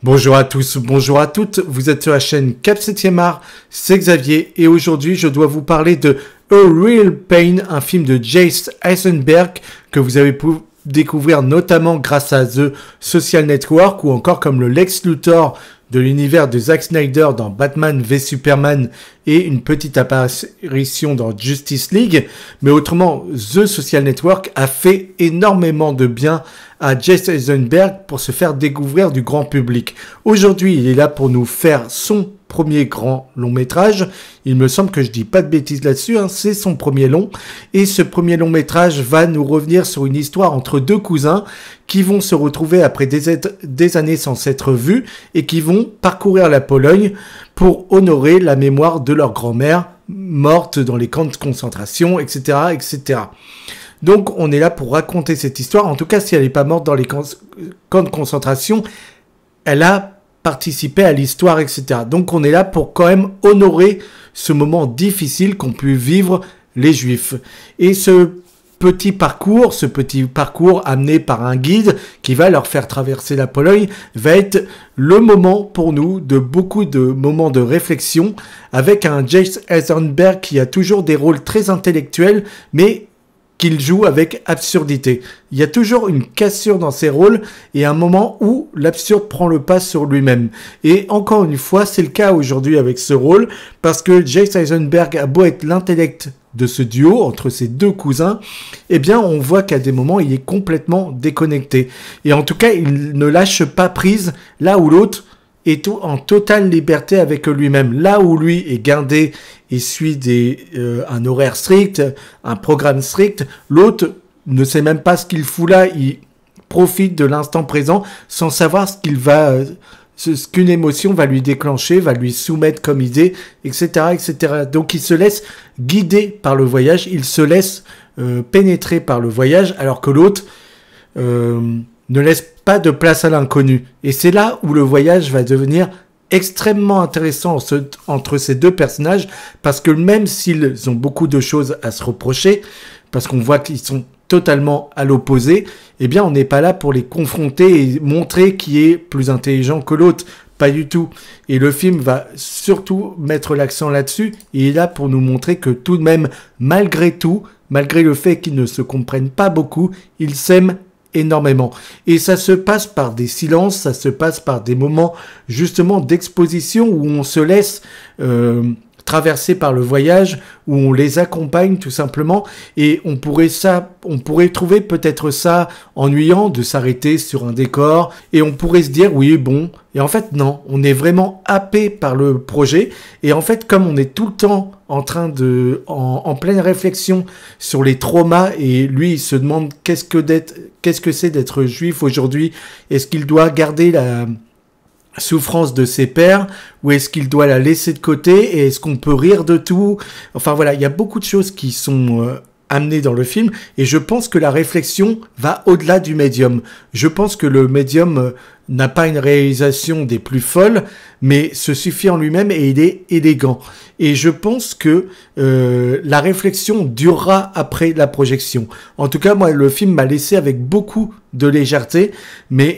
Bonjour à tous, bonjour à toutes, vous êtes sur la chaîne Cap 7e art, c'est Xavier et aujourd'hui je dois vous parler de A Real Pain, un film de Jesse Eisenberg que vous avez pu découvrir notamment grâce à The Social Network ou encore comme le Lex Luthor de l'univers de Zack Snyder dans Batman v Superman et une petite apparition dans Justice League. Mais autrement, The Social Network a fait énormément de bien à Jesse Eisenberg pour se faire découvrir du grand public. Aujourd'hui, il est là pour nous faire son premier grand long métrage. Il me semble que je dis pas de bêtises là-dessus, hein. C'est son premier long. Et ce premier long métrage va nous revenir sur une histoire entre deux cousins qui vont se retrouver après des années sans s'être vus et qui vont parcourir la Pologne pour honorer la mémoire de leur grand-mère morte dans les camps de concentration, etc., etc. Donc on est là pour raconter cette histoire. En tout cas, si elle n'est pas morte dans les camps de concentration, elle a participé à l'histoire, etc. Donc on est là pour quand même honorer ce moment difficile qu'ont pu vivre les Juifs. Et ce petit parcours amené par un guide qui va leur faire traverser la Pologne va être le moment pour nous de beaucoup de moments de réflexion avec un Jesse Eisenberg qui a toujours des rôles très intellectuels mais qu'il joue avec absurdité. Il y a toujours une cassure dans ses rôles et un moment où l'absurde prend le pas sur lui-même. Et encore une fois, c'est le cas aujourd'hui avec ce rôle parce que Jesse Eisenberg a beau être l'intellect de ce duo entre ses deux cousins, eh bien on voit qu'à des moments il est complètement déconnecté. Et en tout cas, il ne lâche pas prise là où l'autre est en totale liberté avec lui-même. Là où lui est gardé et suit un horaire strict, un programme strict, l'autre ne sait même pas ce qu'il fout là, il profite de l'instant présent sans savoir ce qu'une émotion va lui déclencher, va lui soumettre comme idée, etc., etc. Donc il se laisse guider par le voyage, il se laisse pénétrer par le voyage, alors que l'autre ne laisse pas de place à l'inconnu. Et c'est là où le voyage va devenir extrêmement intéressant entre ces deux personnages, parce que même s'ils ont beaucoup de choses à se reprocher, parce qu'on voit qu'ils sont totalement à l'opposé, eh bien on n'est pas là pour les confronter et montrer qui est plus intelligent que l'autre, pas du tout. Et le film va surtout mettre l'accent là-dessus, et il est là pour nous montrer que tout de même, malgré tout, malgré le fait qu'ils ne se comprennent pas beaucoup, ils s'aiment énormément. Et ça se passe par des silences, ça se passe par des moments justement d'exposition où on se laisse traverser par le voyage, où on les accompagne tout simplement, et on pourrait trouver peut-être ça ennuyant de s'arrêter sur un décor, et on pourrait se dire oui bon, et en fait non, on est vraiment happé par le projet, et en fait comme on est tout le temps en pleine réflexion sur les traumas, et lui il se demande qu'est-ce que c'est d'être juif aujourd'hui, est-ce qu'il doit garder la souffrance de ses pères, ou est-ce qu'il doit la laisser de côté, et est-ce qu'on peut rire de tout? Enfin voilà, il y a beaucoup de choses qui sont amenées dans le film, et je pense que la réflexion va au-delà du médium. Je pense que le médium n'a pas une réalisation des plus folles, mais se suffit en lui-même et il est élégant. Et je pense que la réflexion durera après la projection. En tout cas, moi, le film m'a laissé avec beaucoup de légèreté, mais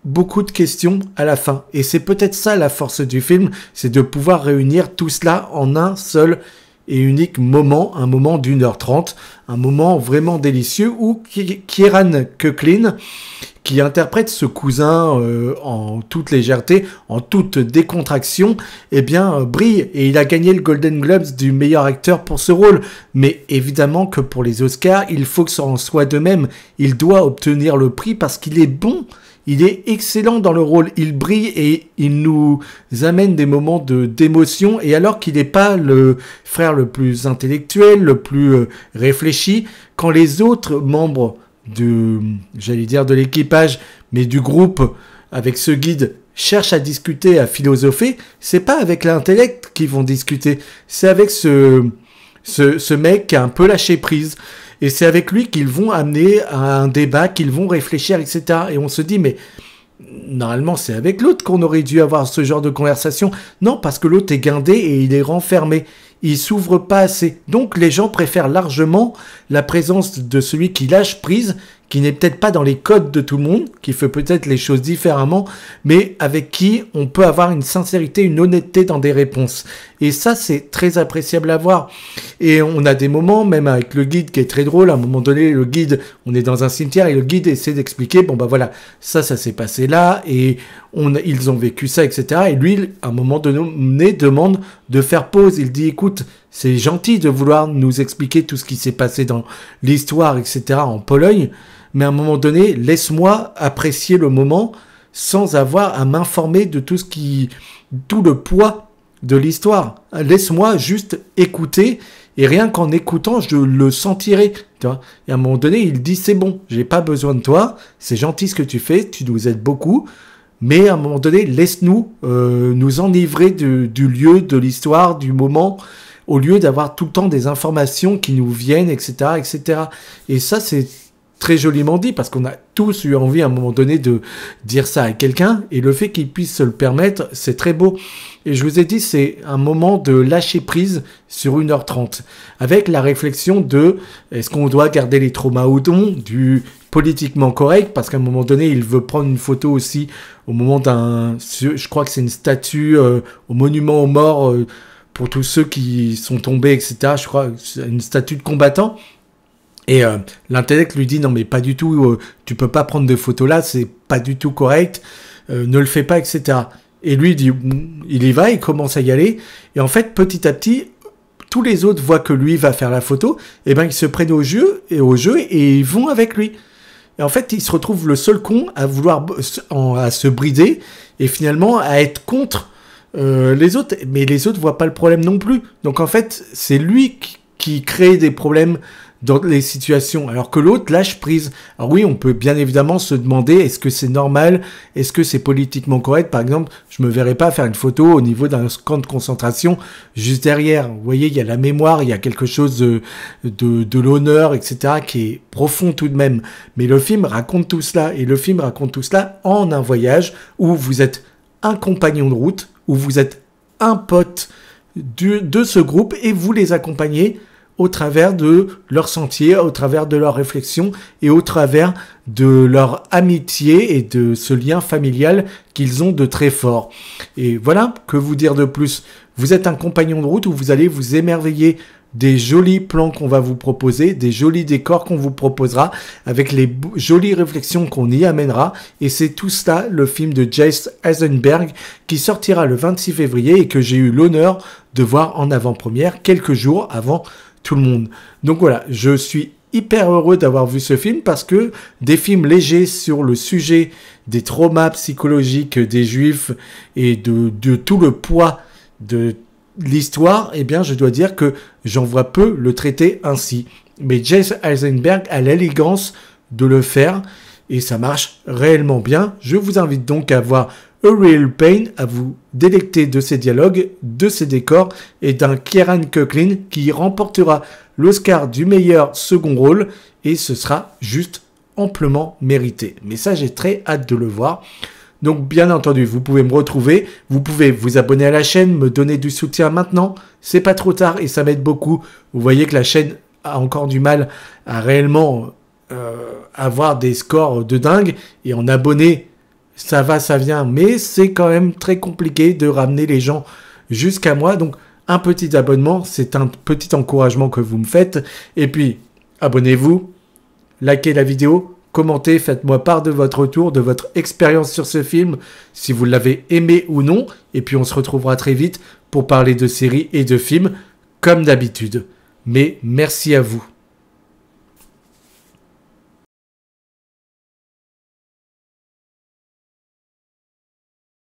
beaucoup de questions à la fin. Et c'est peut-être ça la force du film, c'est de pouvoir réunir tout cela en un seul et unique moment, un moment d'1h30, un moment vraiment délicieux où Kieran Culkin, qui interprète ce cousin en toute légèreté, en toute décontraction, eh bien brille. Et il a gagné le Golden Globes du meilleur acteur pour ce rôle. Mais évidemment que pour les Oscars, il faut que ça en soit de même. Il doit obtenir le prix parce qu'il est bon. Il est excellent dans le rôle, il brille et il nous amène des moments d'émotion. Et alors qu'il n'est pas le frère le plus intellectuel, le plus réfléchi, quand les autres membres de l'équipage, mais du groupe avec ce guide cherchent à discuter, à philosopher, c'est pas avec l'intellect qu'ils vont discuter, c'est avec ce mec qui a un peu lâché prise. Et c'est avec lui qu'ils vont amener à un débat, qu'ils vont réfléchir, etc. Et on se dit, mais normalement, c'est avec l'autre qu'on aurait dû avoir ce genre de conversation. Non, parce que l'autre est guindé et il est renfermé. Il s'ouvre pas assez. Donc, les gens préfèrent largement la présence de celui qui lâche prise, qui n'est peut-être pas dans les codes de tout le monde, qui fait peut-être les choses différemment, mais avec qui on peut avoir une sincérité, une honnêteté dans des réponses. Et ça, c'est très appréciable à voir. Et on a des moments, même avec le guide qui est très drôle, à un moment donné, le guide, on est dans un cimetière et le guide essaie d'expliquer, bon bah voilà, ça s'est passé là, et ils ont vécu ça, etc. Et lui, à un moment donné, demande de faire pause. Il dit, écoute, c'est gentil de vouloir nous expliquer tout ce qui s'est passé dans l'histoire, etc. en Pologne, mais à un moment donné, laisse-moi apprécier le moment sans avoir à m'informer de tout le poids de l'histoire. Laisse-moi juste écouter, et rien qu'en écoutant, je le sentirai. Tu vois. Et à un moment donné, il dit, c'est bon, j'ai pas besoin de toi, c'est gentil ce que tu fais, tu nous aides beaucoup, mais à un moment donné, laisse-nous nous enivrer du lieu, de l'histoire, du moment, au lieu d'avoir tout le temps des informations qui nous viennent, etc., etc. Et ça, c'est très joliment dit, parce qu'on a tous eu envie à un moment donné de dire ça à quelqu'un, et le fait qu'il puisse se le permettre, c'est très beau. Et je vous ai dit, c'est un moment de lâcher prise sur 1h30, avec la réflexion de est-ce qu'on doit garder les traumas ou non, du politiquement correct, parce qu'à un moment donné, il veut prendre une photo aussi au moment je crois que c'est une statue au monument aux morts pour tous ceux qui sont tombés, etc. Je crois que c'est une statue de combattant. Et l'intellect lui dit non mais pas du tout, tu peux pas prendre de photos là, c'est pas du tout correct, ne le fais pas, etc. Et lui il y va, il commence à y aller, et en fait petit à petit, tous les autres voient que lui va faire la photo, et ben ils se prennent au jeu et ils vont avec lui. Et en fait il se retrouve le seul con à vouloir à se brider et finalement à être contre les autres, mais les autres voient pas le problème non plus. Donc en fait c'est lui qui crée des problèmes dans les situations, alors que l'autre lâche prise. Alors oui, on peut bien évidemment se demander, est-ce que c'est normal, est-ce que c'est politiquement correct? Par exemple, je me verrais pas faire une photo au niveau d'un camp de concentration juste derrière. Vous voyez, il y a la mémoire, il y a quelque chose de l'honneur, etc., qui est profond tout de même. Mais le film raconte tout cela, et le film raconte tout cela en un voyage où vous êtes un compagnon de route, où vous êtes un pote de ce groupe, et vous les accompagnez au travers de leur sentier, au travers de leurs réflexions et au travers de leur amitié et de ce lien familial qu'ils ont de très fort. Et voilà, que vous dire de plus? Vous êtes un compagnon de route où vous allez vous émerveiller des jolis plans qu'on va vous proposer, des jolis décors qu'on vous proposera, avec les jolies réflexions qu'on y amènera. Et c'est tout cela, le film de Jesse Eisenberg, qui sortira le 26 février et que j'ai eu l'honneur de voir en avant-première quelques jours avant tout le monde. Donc voilà, je suis hyper heureux d'avoir vu ce film, parce que des films légers sur le sujet des traumas psychologiques des Juifs et de tout le poids de l'histoire, eh bien je dois dire que j'en vois peu le traiter ainsi. Mais Jesse Eisenberg a l'élégance de le faire et ça marche réellement bien. Je vous invite donc à voir A Real Pain, à vous délecter de ces dialogues, de ces décors et d'un Kieran Culkin qui remportera l'Oscar du meilleur second rôle, et ce sera juste amplement mérité. Mais ça, j'ai très hâte de le voir. Donc bien entendu, vous pouvez me retrouver, vous pouvez vous abonner à la chaîne, me donner du soutien maintenant, c'est pas trop tard et ça m'aide beaucoup. Vous voyez que la chaîne a encore du mal à réellement avoir des scores de dingue, et en abonnés, ça va, ça vient, mais c'est quand même très compliqué de ramener les gens jusqu'à moi. Donc un petit abonnement, c'est un petit encouragement que vous me faites. Et puis, abonnez-vous, likez la vidéo, commentez, faites-moi part de votre retour, de votre expérience sur ce film, si vous l'avez aimé ou non. Et puis on se retrouvera très vite pour parler de séries et de films, comme d'habitude. Mais merci à vous.